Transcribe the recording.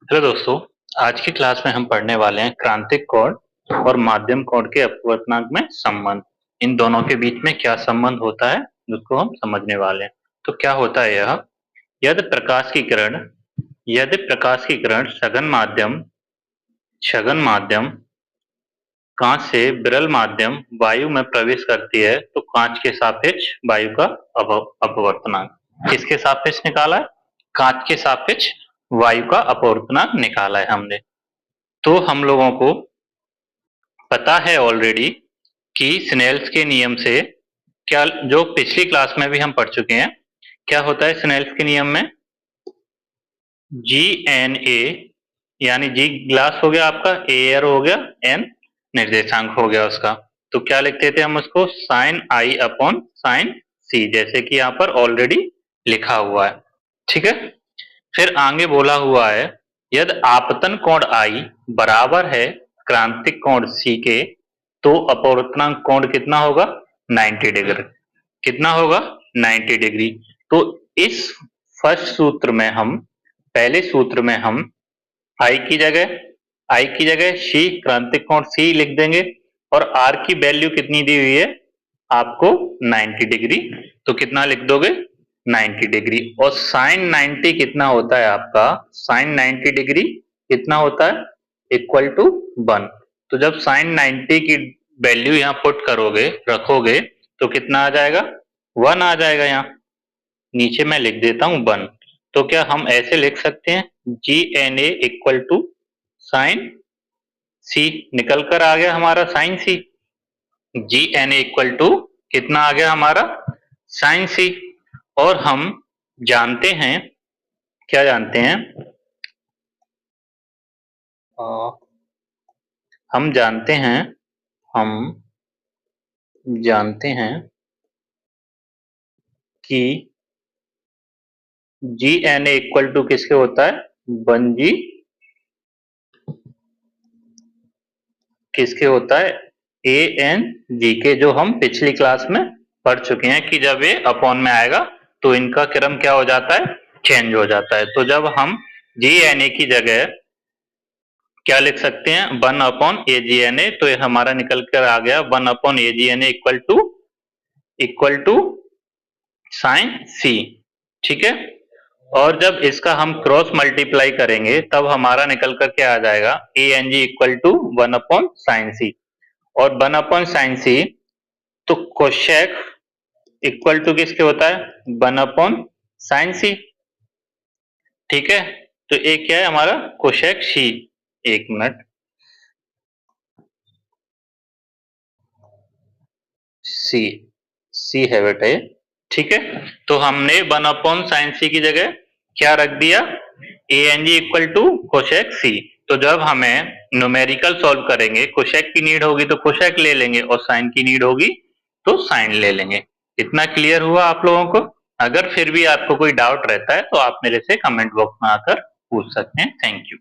Hello दोस्तों, आज की क्लास में हम पढ़ने वाले हैं क्रांतिक कोण और माध्यम कोण के अपवर्तनांक में संबंध। इन दोनों के बीच में क्या संबंध होता है उसको हम समझने वाले हैं। तो क्या होता है यह, यदि प्रकाश की किरण सघन माध्यम कांच से विरल माध्यम वायु में प्रवेश करती है तो कांच के सापेक्ष वायु का अपवर्तनांक किसके सापेक्ष निकाला है? कांच के सापेक्ष वायु का अपवर्तनांक निकाला है हमने। तो हम लोगों को पता है ऑलरेडी कि स्नेल्स के नियम से क्या, जो पिछली क्लास में भी हम पढ़ चुके हैं, क्या होता है स्नेल्स के नियम में? जी एन ए, यानी जी ग्लास हो गया आपका, ए एयर हो गया, एन निर्देशांक हो गया उसका। तो क्या लिखते थे हम उसको? साइन आई अपॉन साइन सी, जैसे कि यहाँ पर ऑलरेडी लिखा हुआ है। ठीक है, फिर आगे बोला हुआ है यदि आपतन कोण आई बराबर है क्रांतिक कोण सी के तो अपवर्तनांक कोण कितना होगा? 90 डिग्री। कितना होगा? 90 डिग्री। तो इस फर्स्ट सूत्र में हम, पहले सूत्र में हम आई की जगह सी, क्रांतिक कोण सी लिख देंगे और आर की वैल्यू कितनी दी हुई है आपको? 90 डिग्री। तो कितना लिख दोगे? 90 डिग्री। और साइन 90 कितना होता है आपका? साइन 90 डिग्री कितना होता है? Equal to 1। तो जब साइन 90 की वैल्यू यहाँ पुट करोगे, रखोगे, तो कितना आ जाएगा? 1 आ जाएगा। यहाँ नीचे मैं लिख देता हूँ 1। तो क्या हम ऐसे लिख सकते हैं? G N A equal to sine C, निकल कर आ गया हमारा sine C. G N A equal to कितना आ गया हमारा? Sine C. और हम जानते हैं, क्या जानते हैं? हम जानते हैं कि जी एन ए इक्वल टू किसके होता है? 1G किसके होता है? ए एन जी के, जो हम पिछली क्लास में पढ़ चुके हैं कि जब ये अपॉन में आएगा तो इनका क्रम क्या हो जाता है? चेंज हो जाता है। तो जब हम जी एन ए की जगह क्या लिख सकते हैं? 1 अपॉन ए जी एन ए, तो ये हमारा निकल कर आ गया 1 upon A G N A equal to sine C. ठीक है, और जब इसका हम क्रॉस मल्टीप्लाई करेंगे तब हमारा निकल कर क्या आ जाएगा? A N G equal to 1 upon sine C. और 1 अपॉन साइन सी, तो कोशेक इक्वल टू किसके होता है? 1 अपॉन साइन सी। ठीक है, तो एक क्या है हमारा? कोशेक सी। एक मिनट, सी है बेटा ये। ठीक है, तो हमने 1 अपॉन साइन सी की जगह क्या रख दिया? A N G equal to cosec C. तो जब हमें न्यूमेरिकल सॉल्व करेंगे, कोशेक की नीड होगी तो कोशेक ले लेंगे और साइन की नीड होगी तो साइन ले लेंगे। इतना क्लियर हुआ आप लोगों को? अगर फिर भी आपको कोई डाउट रहता है तो आप मेरे से कमेंट बॉक्स में आकर पूछ सकते हैं। Thank you.